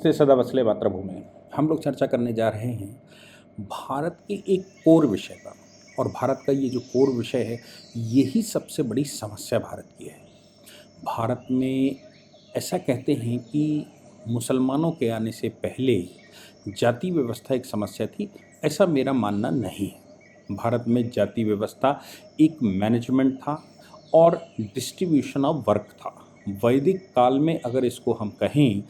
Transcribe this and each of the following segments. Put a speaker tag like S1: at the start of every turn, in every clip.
S1: नमस्ते सदा वसले मातृभूमि। हम लोग चर्चा करने जा रहे हैं भारत के एक कोर विषय पर। और भारत का ये जो कोर विषय है, यही सबसे बड़ी समस्या भारत की है। भारत में ऐसा कहते हैं कि मुसलमानों के आने से पहले जाति व्यवस्था एक समस्या थी। ऐसा मेरा मानना नहीं है। भारत में जाति व्यवस्था एक मैनेजमेंट था और डिस्ट्रीब्यूशन ऑफ वर्क था। वैदिक काल में अगर इसको हम कहें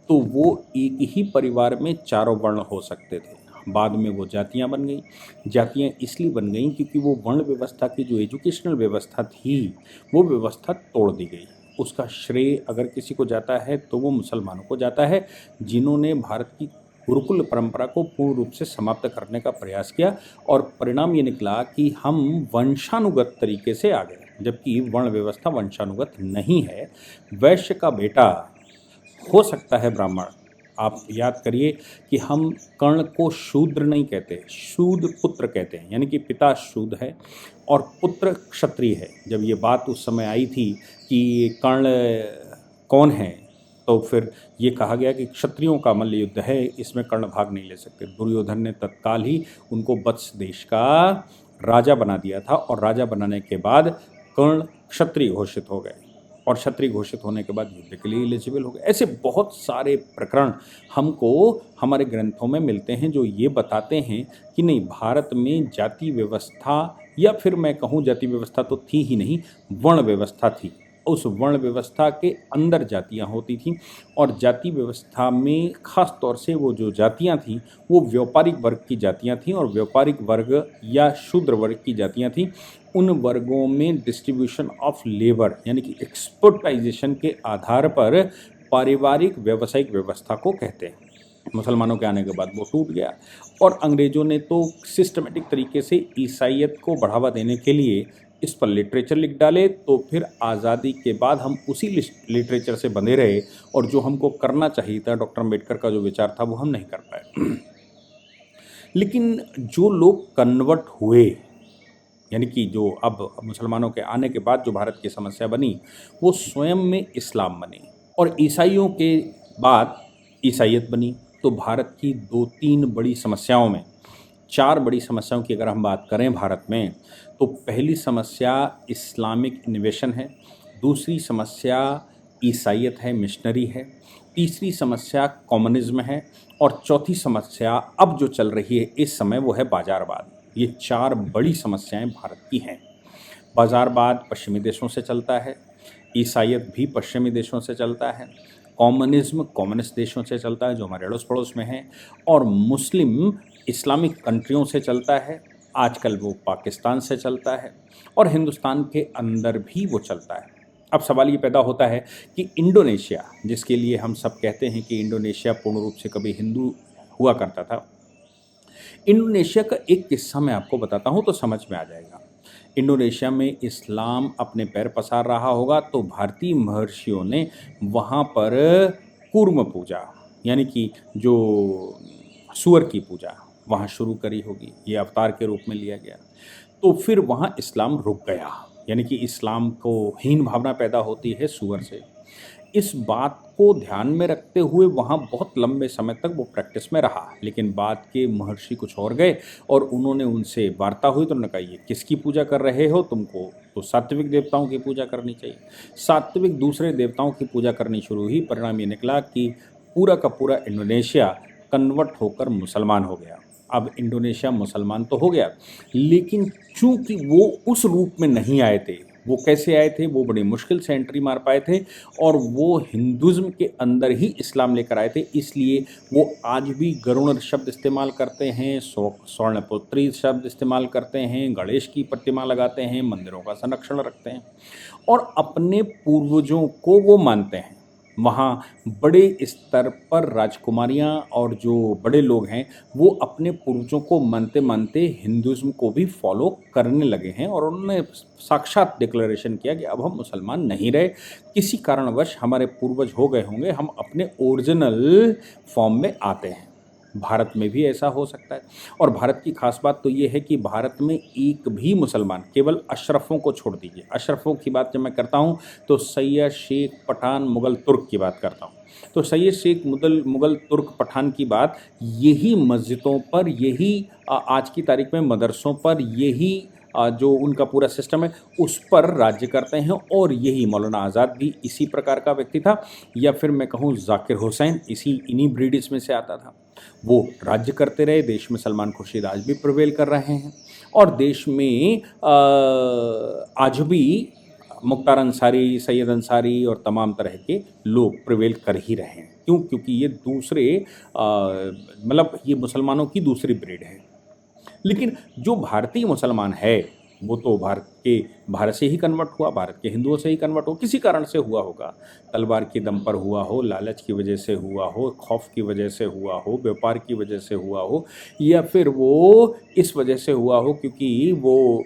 S1: तो वो एक ही परिवार में चारों वर्ण हो सकते थे। बाद में वो जातियां बन गई। जातियां इसलिए बन गई क्योंकि वो वर्ण व्यवस्था की जो एजुकेशनल व्यवस्था थी, वो व्यवस्था तोड़ दी गई। उसका श्रेय अगर किसी को जाता है तो वो मुसलमानों को जाता है, जिन्होंने भारत की गुरुकुल परंपरा को पूर्ण रूप से समाप्त करने का प्रयास किया। और परिणाम ये निकला कि हम वंशानुगत तरीके से आ गए, जबकि वर्ण व्यवस्था वंशानुगत नहीं है। वैश्य का बेटा हो सकता है ब्राह्मण। आप याद करिए कि हम कर्ण को शूद्र नहीं कहते, शूद्र पुत्र कहते हैं, यानी कि पिता शूद्र है और पुत्र क्षत्रिय है। जब ये बात उस समय आई थी कि कर्ण कौन है, तो फिर ये कहा गया कि क्षत्रियों का मल्ल युद्ध है, इसमें कर्ण भाग नहीं ले सकते। दुर्योधन ने तत्काल ही उनको वत्स देश का राजा बना दिया था और राजा बनाने के बाद कर्ण क्षत्रिय घोषित हो गए और क्षत्रिय घोषित होने के बाद युद्ध के लिए एलिजिबल हो गए। ऐसे बहुत सारे प्रकरण हमको हमारे ग्रंथों में मिलते हैं जो ये बताते हैं कि नहीं, भारत में जाति व्यवस्था, या फिर मैं कहूँ जाति व्यवस्था तो थी ही नहीं, वर्ण व्यवस्था थी। उस वर्ण व्यवस्था के अंदर जातियां होती थीं और जाति व्यवस्था में खास तौर से वो जो जातियां थीं वो व्यापारिक वर्ग की जातियां थीं और व्यापारिक वर्ग या शूद्र वर्ग की जातियां थीं। उन वर्गों में डिस्ट्रीब्यूशन ऑफ लेबर यानी कि एक्सपोर्टाइजेशन के आधार पर पारिवारिक व्यावसायिक व्यवस्था को कहते हैं। मुसलमानों के आने के बाद वो टूट गया और अंग्रेज़ों ने तो सिस्टमेटिक तरीके से ईसाईयत को बढ़ावा देने के लिए इस पर लिटरेचर लिख डाले। तो फिर आज़ादी के बाद हम उसी लिटरेचर से बंधे रहे और जो हमको करना चाहिए था, डॉक्टर अम्बेडकर का जो विचार था, वो हम नहीं कर पाए। लेकिन जो लोग कन्वर्ट हुए, यानी कि जो अब मुसलमानों के आने के बाद जो भारत की समस्या बनी, वो स्वयं में इस्लाम बनी और ईसाइयों के बाद ईसाईयत बनी। तो भारत की 2-3 बड़ी समस्याओं में 4 बड़ी समस्याओं की अगर हम बात करें भारत में, तो पहली समस्या इस्लामिक इन्वेशन है, दूसरी समस्या ईसाईयत है, मिशनरी है, तीसरी समस्या कम्युनिज्म है और चौथी समस्या अब जो चल रही है इस समय वो है बाजारवाद। ये 4 बड़ी समस्याएं भारत की हैं। बाजारवाद पश्चिमी देशों से चलता है, ईसाईयत भी पश्चिमी देशों से चलता है, कम्युनिज्म कम्युनिस्ट देशों से चलता है जो हमारे अड़ोस पड़ोस में हैं, और मुस्लिम इस्लामिक कंट्रियों से चलता है। आजकल वो पाकिस्तान से चलता है और हिंदुस्तान के अंदर भी वो चलता है। अब सवाल ये पैदा होता है कि इंडोनेशिया, जिसके लिए हम सब कहते हैं कि इंडोनेशिया पूर्ण रूप से कभी हिंदू हुआ करता था, इंडोनेशिया का एक किस्सा मैं आपको बताता हूँ तो समझ में आ जाएगा। इंडोनेशिया में इस्लाम अपने पैर पसार रहा होगा तो भारतीय महर्षियों ने वहाँ पर कूर्म पूजा, यानी कि जो सूअर की पूजा, वहाँ शुरू करी होगी। ये अवतार के रूप में लिया गया। तो फिर वहाँ इस्लाम रुक गया, यानी कि इस्लाम को हीन भावना पैदा होती है सूअर से। इस बात को ध्यान में रखते हुए वहाँ बहुत लंबे समय तक वो प्रैक्टिस में रहा। लेकिन बाद के महर्षि कुछ और गए और उन्होंने उनसे वार्ता हुई तो उन्होंने कहा, ये किसकी पूजा कर रहे हो, तुमको तो सात्विक देवताओं की पूजा करनी चाहिए। सात्विक दूसरे देवताओं की पूजा करनी शुरू हुई। परिणाम ये निकला कि पूरा का पूरा इंडोनेशिया कन्वर्ट होकर मुसलमान हो गया। अब इंडोनेशिया मुसलमान तो हो गया, लेकिन चूंकि वो उस रूप में नहीं आए थे, वो कैसे आए थे, वो बड़ी मुश्किल से एंट्री मार पाए थे और वो हिंदुज़्म के अंदर ही इस्लाम लेकर आए थे। इसलिए वो आज भी गरुड़ शब्द इस्तेमाल करते हैं, स्वर्णपुत्री शब्द इस्तेमाल करते हैं, गणेश की प्रतिमा लगाते हैं, मंदिरों का संरक्षण रखते हैं और अपने पूर्वजों को वो मानते हैं। वहाँ बड़े स्तर पर राजकुमारियाँ और जो बड़े लोग हैं वो अपने पूर्वजों को मानते मानते हिंदुज़्म को भी फॉलो करने लगे हैं और उन्होंने साक्षात डिक्लेरेशन किया कि अब हम मुसलमान नहीं रहे, किसी कारणवश हमारे पूर्वज हो गए होंगे, हम अपने ओरिजिनल फॉर्म में आते हैं। भारत में भी ऐसा हो सकता है। और भारत की खास बात तो ये है कि भारत में एक भी मुसलमान, केवल अशरफों को छोड़ दीजिए, अशरफों की बात जब मैं करता हूँ तो सैयद, शेख, पठान, मुग़ल, तुर्क की बात करता हूँ। तो सैयद, शेख, मुग़ल, तुर्क, पठान की बात यही मस्जिदों पर, यही आज की तारीख में मदरसों पर, यही जो उनका पूरा सिस्टम है उस पर राज्य करते हैं। और यही मौलाना आज़ाद भी इसी प्रकार का व्यक्ति था, या फिर मैं कहूँ ज़ाकिर हुसैन इन्हीं ब्रीड्स में से आता था। वो राज्य करते रहे, देश में सलमान खुर्शीद आज भी प्रिवेल कर रहे हैं, और देश में आज भी मुख्तार अंसारी, सैयद अंसारी और तमाम तरह के लोग प्रिवेल कर ही रहे हैं। क्यों? क्योंकि ये दूसरे मतलब ये मुसलमानों की दूसरी ब्रीड है। लेकिन जो भारतीय मुसलमान है वो तो भारत से ही कन्वर्ट हुआ, भारत के हिंदुओं से ही कन्वर्ट हो, किसी कारण से हुआ होगा। तलवार के दम पर हुआ हो, लालच की वजह से हुआ हो, खौफ की वजह से हुआ हो, व्यापार की वजह से हुआ हो, या फिर वो इस वजह से हुआ हो क्योंकि वो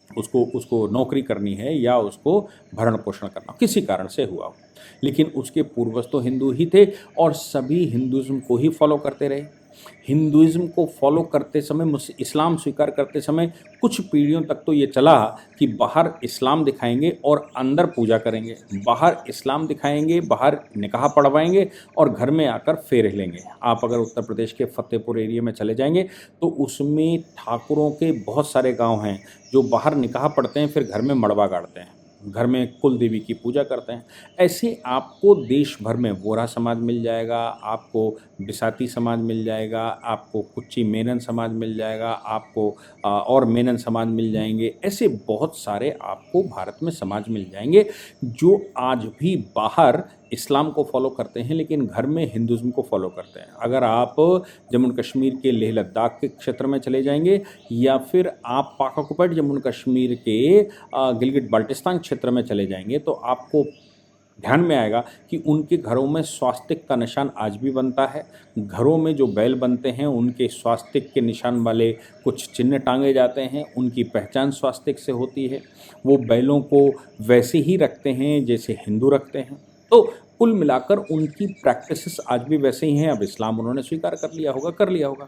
S1: उसको नौकरी करनी है या उसको भरण पोषण करना, किसी कारण से हुआ हो। लेकिन उसके पूर्वज तो हिंदू ही थे और सभी हिंदुज़्म को ही फॉलो करते रहे। हिंदुइज़्म को फॉलो करते समय, इस्लाम स्वीकार करते समय कुछ पीढ़ियों तक तो ये चला कि बाहर इस्लाम दिखाएंगे और अंदर पूजा करेंगे, बाहर इस्लाम दिखाएंगे, बाहर निकाह पढ़वाएंगे और घर में आकर फेरे लेंगे। आप अगर उत्तर प्रदेश के फतेहपुर एरिया में चले जाएंगे तो उसमें ठाकुरों के बहुत सारे गांव हैं जो बाहर निकाह पढ़ते हैं, फिर घर में मड़वा गाड़ते हैं, घर में कुल देवी की पूजा करते हैं। ऐसे आपको देश भर में वोरा समाज मिल जाएगा, आपको बिसाती समाज मिल जाएगा, आपको कुच्ची मेनन समाज मिल जाएगा, आपको और मेनन समाज मिल जाएंगे। ऐसे बहुत सारे आपको भारत में समाज मिल जाएंगे जो आज भी बाहर इस्लाम को फॉलो करते हैं लेकिन घर में हिंदुज़्म को फॉलो करते हैं। अगर आप जम्मू कश्मीर के लेह लद्दाख के क्षेत्र में चले जाएंगे या फिर आप पाक ऑक्युपाइड जम्मू कश्मीर के गिलगिट बाल्टिस्तान क्षेत्र में चले जाएंगे तो आपको ध्यान में आएगा कि उनके घरों में स्वास्तिक का निशान आज भी बनता है। घरों में जो बैल बनते हैं उनके स्वास्तिक के निशान वाले कुछ चिन्ह टांगे जाते हैं, उनकी पहचान स्वास्तिक से होती है। वो बैलों को वैसे ही रखते हैं जैसे हिंदू रखते हैं। तो कुल मिलाकर उनकी प्रैक्टिसेस आज भी वैसे ही हैं। अब इस्लाम उन्होंने स्वीकार कर लिया होगा।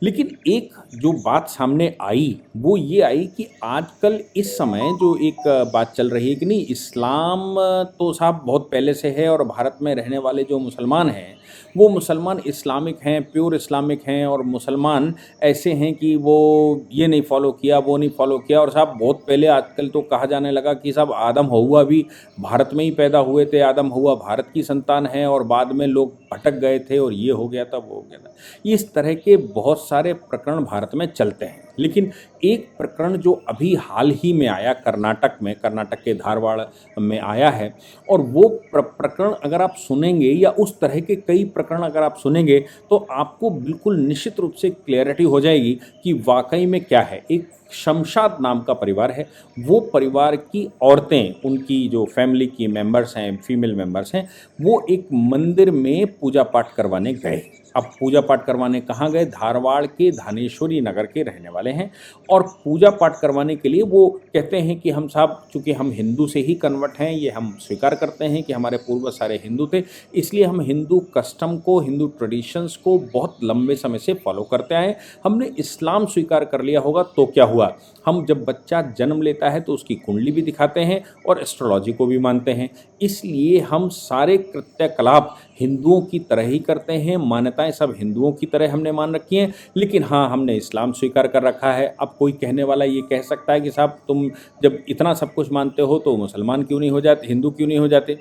S1: लेकिन एक जो बात सामने आई वो ये आई कि आजकल इस समय जो एक बात चल रही है कि नहीं, इस्लाम तो साहब बहुत पहले से है और भारत में रहने वाले जो मुसलमान हैं वो मुसलमान इस्लामिक हैं, प्योर इस्लामिक हैं, और मुसलमान ऐसे हैं कि वो ये नहीं फॉलो किया, वो नहीं फॉलो किया। और साहब बहुत पहले आजकल तो कहा जाने लगा कि साहब आदम हव्वा भी भारत में ही पैदा हुए थे, आदम हव्वा भारत की संतान है और बाद में लोग भटक गए थे और ये हो गया था, वो हो गया था। इस तरह के बहुत सारे प्रकरण भारत में चलते हैं। लेकिन एक प्रकरण जो अभी हाल ही में आया कर्नाटक के धारवाड़ में आया है, और वो प्रकरण अगर आप सुनेंगे या उस तरह के कई प्रकरण अगर आप सुनेंगे तो आपको बिल्कुल निश्चित रूप से क्लैरिटी हो जाएगी कि वाकई में क्या है। एक शमशाद नाम का परिवार है, वो परिवार की औरतें, उनकी जो फैमिली की मेंबर्स हैं, फीमेल मेंबर्स हैं, वो एक मंदिर में पूजा पाठ करवाने गए। अब पूजा पाठ करवाने कहाँ गए? धारवाड़ के धानेश्वरी नगर के रहने वाले हैं, और पूजा पाठ करवाने के लिए वो कहते हैं कि हम साहब, चूँकि हम हिंदू से ही कन्वर्ट हैं, ये हम स्वीकार करते हैं कि हमारे पूर्वज सारे हिंदू थे, इसलिए हम हिंदू कस्टम को, हिंदू ट्रेडिशंस को बहुत लंबे समय से फॉलो करते आए। हमने इस्लाम स्वीकार कर लिया होगा तो क्या हुआ, हम जब बच्चा जन्म लेता है तो उसकी कुंडली भी दिखाते हैं और एस्ट्रोलॉजी को भी मानते हैं, इसलिए हम सारे क्रियाकलाप हिंदुओं की तरह ही करते हैं, मान्यताएं सब हिंदुओं की तरह हमने मान रखी हैं। लेकिन हाँ, हमने इस्लाम स्वीकार कर रखा है। अब कोई कहने वाला ये कह सकता है कि साहब तुम जब इतना सब कुछ मानते हो तो मुसलमान क्यों नहीं हो जाते, हिंदू क्यों नहीं हो जाते,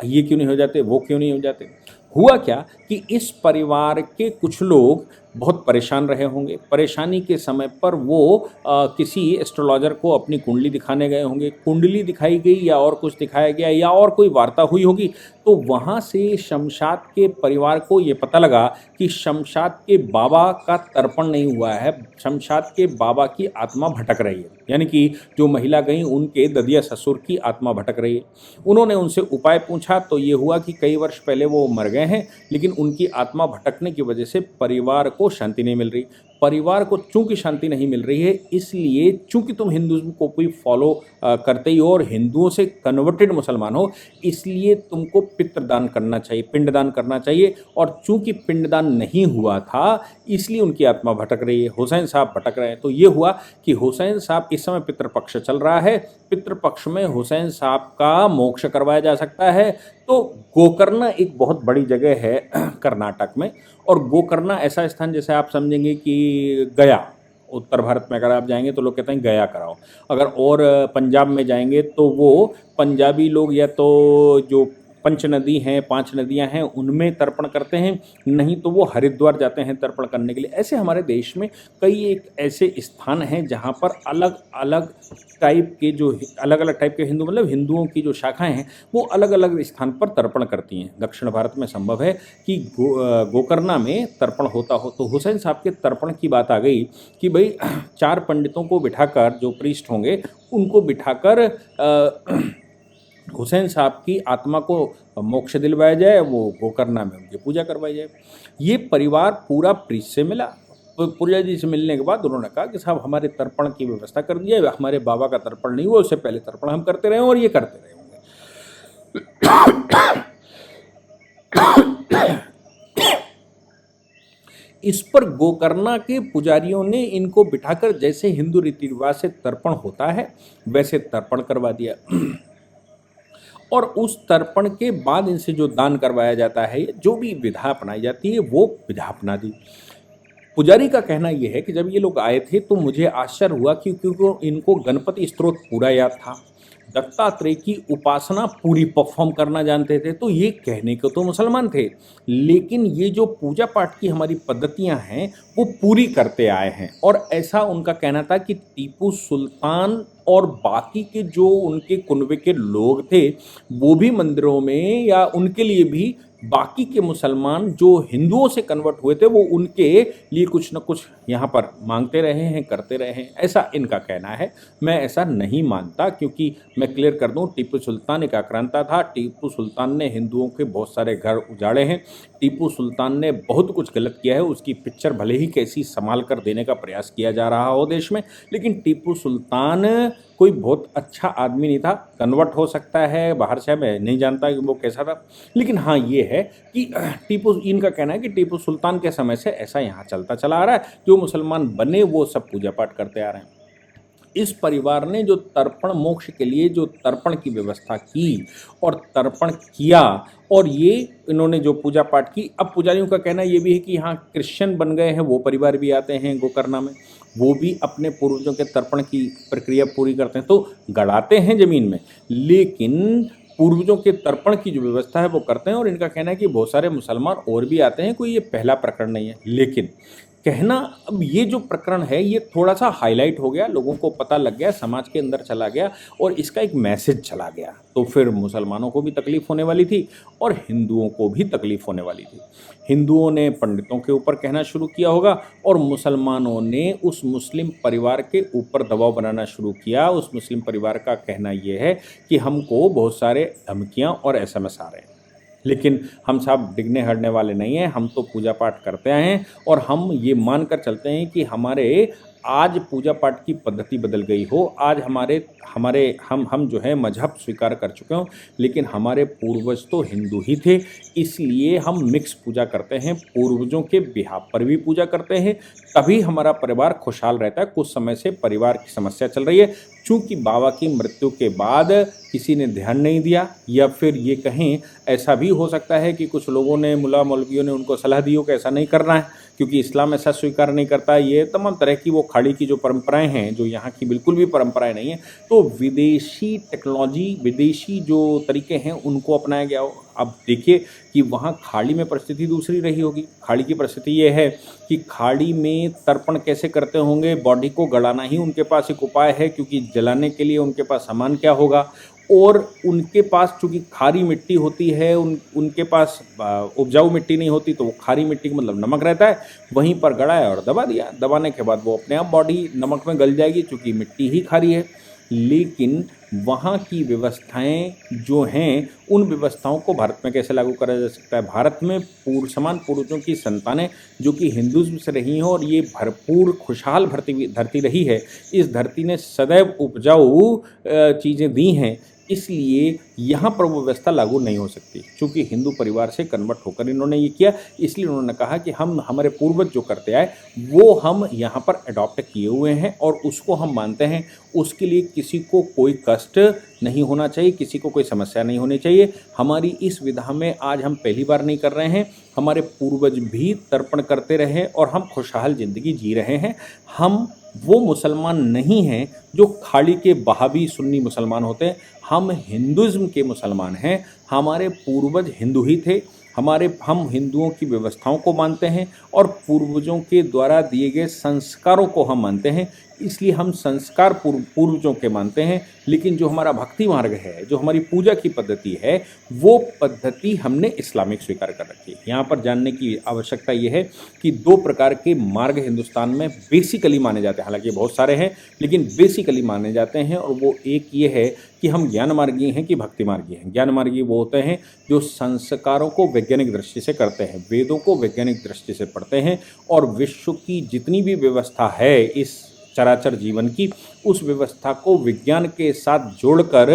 S1: ये क्यों नहीं हो जाते, वो क्यों नहीं हो जाते। हुआ क्या कि इस परिवार के कुछ लोग बहुत परेशान रहे होंगे। परेशानी के समय पर वो किसी एस्ट्रोलॉजर को अपनी कुंडली दिखाने गए होंगे, कुंडली दिखाई गई या और कुछ दिखाया गया या और कोई वार्ता हुई होगी, तो वहाँ से शमशाद के परिवार को ये पता लगा कि शमशाद के बाबा का तर्पण नहीं हुआ है, शमशाद के बाबा की आत्मा भटक रही है, यानी कि जो महिला गई उनके ददिया ससुर की आत्मा भटक रही है। उन्होंने उनसे उपाय पूछा तो ये हुआ कि कई वर्ष पहले वो मर गए हैं, लेकिन उनकी आत्मा भटकने की वजह से परिवार को शांति नहीं मिल रही। परिवार को चूंकि शांति नहीं मिल रही है, इसलिए चूंकि तुम हिंदुज्म को कोई फॉलो करते ही हो और हिंदुओं से कन्वर्टेड मुसलमान हो, इसलिए तुमको पितृदान करना चाहिए, पिंडदान करना चाहिए। और चूंकि पिंडदान नहीं हुआ था, इसलिए उनकी आत्मा भटक रही है, हुसैन साहब भटक रहे हैं। तो ये हुआ कि हुसैन साहब, इस समय पितृपक्ष चल रहा है, पितृपक्ष में हुसैन साहब का मोक्ष करवाया जा सकता है। तो गोकर्णा एक बहुत बड़ी जगह है कर्नाटक में, और गोकर्णा ऐसा स्थान जैसे आप समझेंगे कि गया, उत्तर भारत में अगर आप जाएंगे तो लोग कहते हैं गया कराओ। अगर और पंजाब में जाएंगे तो वो पंजाबी लोग या तो जो पंच नदी हैं, 5 नदियां हैं, उनमें तर्पण करते हैं, नहीं तो वो हरिद्वार जाते हैं तर्पण करने के लिए। ऐसे हमारे देश में कई एक ऐसे स्थान हैं जहाँ पर अलग अलग टाइप के हिंदू, मतलब हिंदुओं की जो शाखाएं हैं वो अलग अलग स्थान पर तर्पण करती हैं। दक्षिण भारत में संभव है कि गोकर्णा में तर्पण होता हो। तो हुसैन साहब के तर्पण की बात आ गई कि भाई 4 पंडितों को बिठाकर, जो प्रीस्ट होंगे उनको बिठाकर हुसैन साहब की आत्मा को मोक्ष दिलवाया जाए, वो गोकर्णा में उनकी पूजा करवाई जाए। ये परिवार पूरा प्रीस्ट से मिला। तो पूजा जी से मिलने के बाद उन्होंने कहा कि साहब हमारे तर्पण की व्यवस्था कर दिया, हमारे बाबा का तर्पण नहीं हुआ, उससे पहले तर्पण हम करते रहे और ये करते रहे होंगे। इस पर गोकर्णा के पुजारियों ने इनको बिठाकर जैसे हिंदू रीति रिवाज से तर्पण होता है वैसे तर्पण करवा दिया। और उस तर्पण के बाद इनसे जो दान करवाया जाता है, जो भी विधा अपनाई जाती है वो विधा अपना दी। पुजारी का कहना यह है कि जब ये लोग आए थे तो मुझे आश्चर्य हुआ क्योंकि इनको गणपति स्तोत्र पूरा याद था, दत्तात्रेय की उपासना पूरी परफॉर्म करना जानते थे। तो ये कहने को तो मुसलमान थे, लेकिन ये जो पूजा पाठ की हमारी पद्धतियां हैं वो पूरी करते आए हैं। और ऐसा उनका कहना था कि टीपू सुल्तान और बाकी के जो उनके कुनबे के लोग थे वो भी मंदिरों में, या उनके लिए भी बाकी के मुसलमान जो हिंदुओं से कन्वर्ट हुए थे वो उनके लिए कुछ न कुछ यहाँ पर मांगते रहे हैं, करते रहे हैं, ऐसा इनका कहना है। मैं ऐसा नहीं मानता, क्योंकि मैं क्लियर कर दूं, टीपू सुल्तान एक आक्रांता था। टीपू सुल्तान ने हिंदुओं के बहुत सारे घर उजाड़े हैं। टीपू सुल्तान ने बहुत कुछ गलत किया है। उसकी पिक्चर भले ही कैसी संभाल कर देने का प्रयास किया जा रहा हो देश में, लेकिन टीपू सुल्तान कोई बहुत अच्छा आदमी नहीं था। कन्वर्ट हो सकता है बाहर से, मैं नहीं जानता कि वो कैसा था, लेकिन हाँ ये है कि इनका कहना है कि टीपू सुल्तान के समय से ऐसा यहाँ चलता चला आ रहा है। जो मुसलमान बने वो सब पूजा पाठ करते आ रहे हैं। इस परिवार ने जो तर्पण मोक्ष के लिए जो तर्पण की व्यवस्था की और तर्पण किया, और ये इन्होंने जो पूजा पाठ की, अब पुजारियों का कहना ये भी है कि यहाँ क्रिश्चियन बन गए हैं वो परिवार भी आते हैं गोकर्णा में, वो भी अपने पूर्वजों के तर्पण की प्रक्रिया पूरी करते हैं। तो गड़ाते हैं ज़मीन में, लेकिन पूर्वजों के तर्पण की जो व्यवस्था है वो करते हैं। और इनका कहना है कि बहुत सारे मुसलमान और भी आते हैं, कोई ये पहला प्रकरण नहीं है। लेकिन कहना, अब ये जो प्रकरण है ये थोड़ा सा हाईलाइट हो गया, लोगों को पता लग गया, समाज के अंदर चला गया और इसका एक मैसेज चला गया, तो फिर मुसलमानों को भी तकलीफ होने वाली थी और हिंदुओं को भी तकलीफ होने वाली थी। हिंदुओं ने पंडितों के ऊपर कहना शुरू किया होगा और मुसलमानों ने उस मुस्लिम परिवार के ऊपर दबाव बनाना शुरू किया। उस मुस्लिम परिवार का कहना यह है कि हमको बहुत सारे धमकियाँ और SMS आ रहे हैं, लेकिन हम साहब डिगने हटने वाले नहीं हैं। हम तो पूजा पाठ करते आए हैं और हम ये मानकर चलते हैं कि हमारे आज पूजा पाठ की पद्धति बदल गई हो, आज हम जो है मजहब स्वीकार कर चुके हों, लेकिन हमारे पूर्वज तो हिंदू ही थे, इसलिए हम मिक्स पूजा करते हैं, पूर्वजों के बिहाव पर भी पूजा करते हैं, तभी हमारा परिवार खुशहाल रहता है। कुछ समय से परिवार की समस्या चल रही है, चूँकि बाबा की मृत्यु के बाद किसी ने ध्यान नहीं दिया, या फिर ये कहें ऐसा भी हो सकता है कि कुछ लोगों ने, मुल्ला मौलवियों ने उनको सलाह दी हो कि ऐसा नहीं करना है, क्योंकि इस्लाम ऐसा स्वीकार नहीं करता। ये तमाम तरह की वो खाड़ी की जो परंपराएं हैं, जो यहाँ की बिल्कुल भी परंपराएं नहीं हैं, तो विदेशी टेक्नोलॉजी, विदेशी जो तरीके हैं उनको अपनाया गया हो। अब देखिए कि वहाँ खाड़ी में परिस्थिति दूसरी रही होगी। खाड़ी की परिस्थिति ये है कि खाड़ी में तर्पण कैसे करते होंगे, बॉडी को गलाना ही उनके पास एक उपाय है, क्योंकि जलाने के लिए उनके पास सामान क्या होगा, और उनके पास चूँकि खारी मिट्टी होती है, उनके पास उपजाऊ मिट्टी नहीं होती, तो वो खारी मिट्टी का मतलब नमक रहता है, वहीं पर गड़ाया और दबा दिया। दबाने के बाद वो अपने आप बॉडी नमक में गल जाएगी, चूँकि मिट्टी ही खारी है। लेकिन वहाँ की व्यवस्थाएं जो हैं उन व्यवस्थाओं को भारत में कैसे लागू करा जा सकता है। भारत में समान पूर्वजों की संतानें जो कि हिंदुज़्म से रही हैं और ये भरपूर खुशहाल धरती रही है। इस धरती ने सदैव उपजाऊ चीज़ें दी हैं, इसलिए यहाँ पर वो व्यवस्था लागू नहीं हो सकती। चूँकि हिंदू परिवार से कन्वर्ट होकर इन्होंने ये किया, इसलिए उन्होंने कहा कि हम हमारे पूर्वज जो करते आए वो हम यहाँ पर अडॉप्ट किए हुए हैं और उसको हम मानते हैं। उसके लिए किसी को कोई कष्ट नहीं होना चाहिए, किसी को कोई समस्या नहीं होनी चाहिए। हमारी इस विधा में आज हम पहली बार नहीं कर रहे हैं, हमारे पूर्वज भी तर्पण करते रहे और हम खुशहाल ज़िंदगी जी रहे हैं। हम वो मुसलमान नहीं हैं जो खाड़ी के वहाबी सुन्नी मुसलमान होते हैं। हम हिंदुज़्म के मुसलमान हैं। हमारे पूर्वज हिंदू ही थे। हम हिंदुओं की व्यवस्थाओं को मानते हैं और पूर्वजों के द्वारा दिए गए संस्कारों को हम मानते हैं। इसलिए हम संस्कार पूर्वजों के मानते हैं। लेकिन जो हमारा भक्ति मार्ग है, जो हमारी पूजा की पद्धति है, वो पद्धति हमने इस्लामिक स्वीकार कर रखी है। यहाँ पर जानने की आवश्यकता ये है कि 2 प्रकार के मार्ग हिंदुस्तान में बेसिकली माने जाते हैं। हालांकि बहुत सारे हैं, लेकिन बेसिकली माने जाते हैं। और वो एक ये है कि हम ज्ञान मार्गी हैं कि भक्ति मार्गी हैं। ज्ञान मार्गी वो होते हैं जो संस्कारों को वैज्ञानिक दृष्टि से करते हैं, वेदों को वैज्ञानिक दृष्टि से पढ़ते हैं और विश्व की जितनी भी व्यवस्था है इस चराचर जीवन की, उस व्यवस्था को विज्ञान के साथ जोड़कर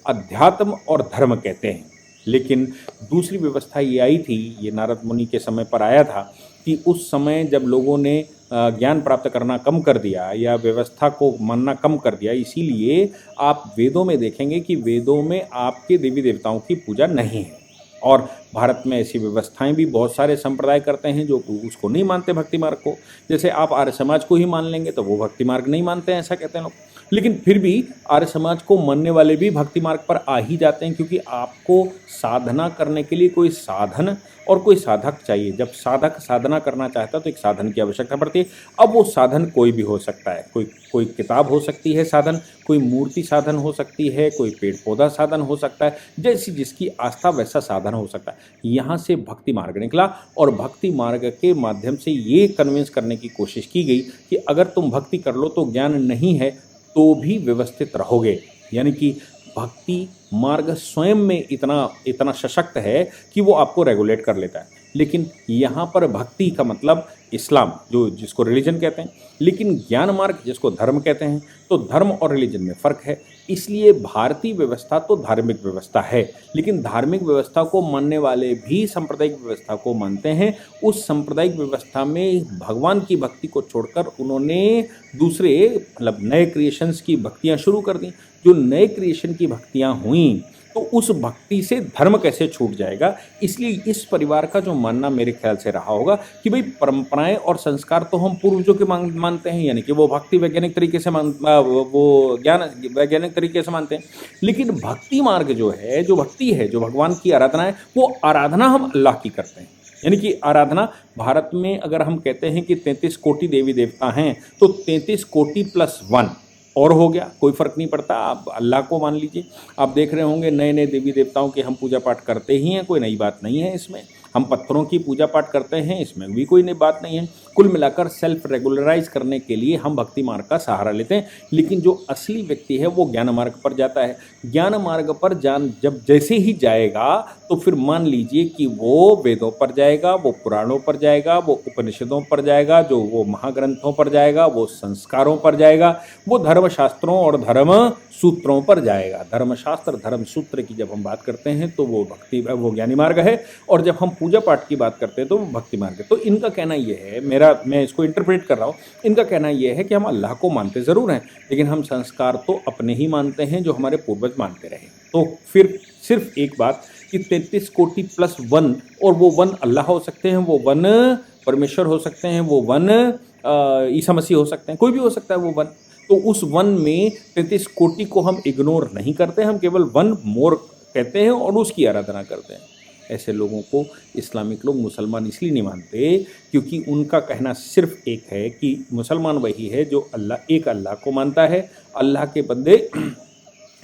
S1: अध्यात्म और धर्म कहते हैं। लेकिन दूसरी व्यवस्था ये आई थी, ये नारद मुनि के समय पर आया था कि उस समय जब लोगों ने ज्ञान प्राप्त करना कम कर दिया या व्यवस्था को मानना कम कर दिया, इसीलिए आप वेदों में देखेंगे कि वेदों में आपके देवी देवताओं की पूजा नहीं है। और भारत में ऐसी व्यवस्थाएं भी बहुत सारे संप्रदाय करते हैं जो उसको नहीं मानते भक्ति मार्ग को। जैसे आप आर्य समाज को ही मान लेंगे तो वो भक्ति मार्ग नहीं मानते हैं, ऐसा कहते हैं लोग। लेकिन फिर भी आर्य समाज को मानने वाले भी भक्ति मार्ग पर आ ही जाते हैं, क्योंकि आपको साधना करने के लिए कोई साधन और कोई साधक चाहिए। जब साधक साधना करना चाहता है तो एक साधन की आवश्यकता पड़ती है। अब वो साधन कोई भी हो सकता है, कोई किताब हो सकती है साधन, कोई मूर्ति साधन हो सकती है, कोई पेड़ पौधा साधन हो सकता है, जैसी जिसकी आस्था वैसा साधन हो सकता है। यहाँ से भक्ति मार्ग निकला और भक्ति मार्ग के माध्यम से ये कन्विंस करने की कोशिश की गई कि अगर तुम भक्ति कर लो तो ज्ञान नहीं है तो भी व्यवस्थित रहोगे। यानी कि भक्ति मार्ग स्वयं में इतना सशक्त है कि वो आपको रेगुलेट कर लेता है। लेकिन यहाँ पर भक्ति का मतलब इस्लाम, जिसको रिलीजन कहते हैं, लेकिन ज्ञान मार्ग जिसको धर्म कहते हैं, तो धर्म और रिलीजन में फ़र्क है। इसलिए भारतीय व्यवस्था तो धार्मिक व्यवस्था है, लेकिन धार्मिक व्यवस्था को मानने वाले भी सांप्रदायिक व्यवस्था को मानते हैं। उस सांप्रदायिक व्यवस्था में भगवान की भक्ति को छोड़कर उन्होंने दूसरे मतलब नए क्रिएशंस की भक्तियाँ शुरू कर दी। जो नए क्रिएशन की भक्तियाँ हुईं तो उस भक्ति से धर्म कैसे छूट जाएगा। इसलिए इस परिवार का जो मानना मेरे ख्याल से रहा होगा कि भाई परंपराएं और संस्कार तो हम पूर्वजों के मानते हैं, यानी कि वो भक्ति वैज्ञानिक तरीके से वो ज्ञान वैज्ञानिक तरीके से मानते हैं। लेकिन भक्ति मार्ग जो है, जो भक्ति है, जो भगवान की आराधना है, वो आराधना हम अल्लाह की करते हैं। यानी कि आराधना भारत में अगर हम कहते हैं कि 33 कोटि देवी देवता हैं तो 33 कोटि प्लस 1 और हो गया, कोई फ़र्क नहीं पड़ता। आप अल्लाह को मान लीजिए। आप देख रहे होंगे नए नए देवी देवताओं की हम पूजा पाठ करते ही हैं, कोई नई बात नहीं है इसमें। हम पत्थरों की पूजा पाठ करते हैं, इसमें भी कोई नई बात नहीं है। कुल मिलाकर सेल्फ रेगुलराइज करने के लिए हम भक्ति मार्ग का सहारा लेते हैं। लेकिन जो असली व्यक्ति है वो ज्ञान मार्ग पर जाता है। ज्ञान मार्ग पर जब जैसे ही जाएगा तो फिर मान लीजिए कि वो वेदों पर जाएगा, वो पुराणों पर जाएगा, वो उपनिषदों पर जाएगा, जो वो महाग्रंथों पर जाएगा, वो संस्कारों पर जाएगा, वो धर्मशास्त्रों और धर्म सूत्रों पर जाएगा। धर्मशास्त्र धर्म सूत्र की जब हम बात करते हैं तो वो ज्ञानी मार्ग है, और जब हम पूजा पाठ की बात करते हैं तो वो भक्ति मार्ग है। तो इनका कहना ये है, मैं इसको इंटरप्रेट कर रहा हूँ, इनका कहना ये है कि हम अल्लाह को मानते ज़रूर हैं, लेकिन हम संस्कार तो अपने ही मानते हैं जो हमारे पूर्वज मानते रहे। तो फिर सिर्फ एक बात कि 33 कोटि प्लस 1, और वो 1 अल्लाह हो सकते हैं, वो 1 परमेश्वर हो सकते हैं, वो 1 ईसा मसीह हो सकते हैं, कोई भी हो सकता है वो 1। तो उस 1 में 33 कोटि को हम इग्नोर नहीं करते, हम केवल 1 मोर कहते हैं और उसकी आराधना करते हैं। ऐसे लोगों को इस्लामिक लोग मुसलमान इसलिए नहीं मानते क्योंकि उनका कहना सिर्फ एक है कि मुसलमान वही है जो एक अल्लाह को मानता है, अल्लाह के बंदे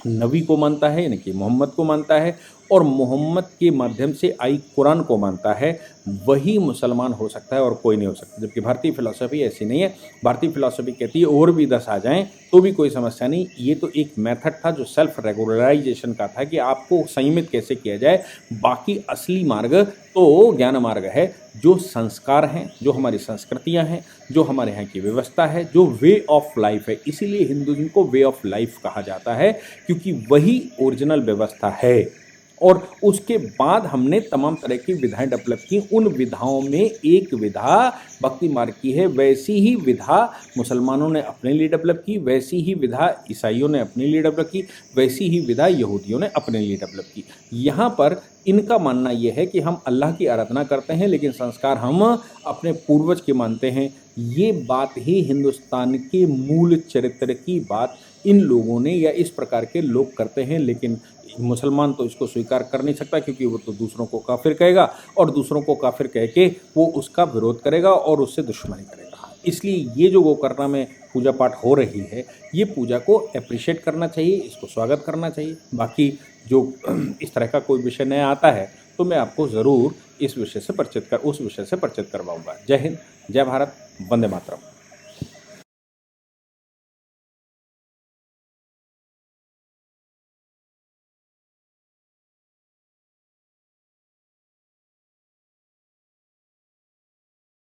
S1: नबी को मानता है, यानी कि मोहम्मद को मानता है, और मोहम्मद के माध्यम से आई कुरान को मानता है, वही मुसलमान हो सकता है और कोई नहीं हो सकता। जबकि भारतीय फिलॉसफी ऐसी नहीं है। भारतीय फिलॉसफी कहती है और भी 10 आ जाएं तो भी कोई समस्या नहीं। ये तो एक मेथड था जो सेल्फ रेगुलराइजेशन का था कि आपको संयमित कैसे किया जाए। बाकी असली मार्ग तो ज्ञान मार्ग है, जो संस्कार हैं, जो हमारी संस्कृतियां हैं, जो हमारे यहाँ की व्यवस्था है, जो वे ऑफ लाइफ है। इसीलिए हिंदुज़्म को वे ऑफ लाइफ कहा जाता है, क्योंकि वही ओरिजिनल व्यवस्था है। और उसके बाद हमने तमाम तरह की विधाएं डेवलप की। उन विधाओं में एक विधा भक्ति मार्ग की है, वैसी ही विधा मुसलमानों ने अपने लिए डेवलप की, वैसी ही विधा ईसाइयों ने अपने लिए डेवलप की, वैसी ही विधा यहूदियों ने अपने लिए डेवलप की। यहाँ पर इनका मानना यह है कि हम अल्लाह की आराधना करते हैं, लेकिन संस्कार हम अपने पूर्वज के मानते हैं। ये बात ही हिंदुस्तान के मूल चरित्र की बात इन लोगों ने या इस प्रकार के लोग करते हैं। लेकिन मुसलमान तो इसको स्वीकार कर नहीं सकता, क्योंकि वो तो दूसरों को काफिर कहेगा और दूसरों को काफिर कह के वो उसका विरोध करेगा और उससे दुश्मनी करेगा। इसलिए ये जो गोकर्णा में पूजा पाठ हो रही है, ये पूजा को अप्रिशिएट करना चाहिए, इसको स्वागत करना चाहिए। बाकी जो इस तरह का कोई विषय नया आता है तो मैं आपको ज़रूर उस विषय से परिचित करवाऊंगा। जय हिंद, जय भारत, वंदे मातरम।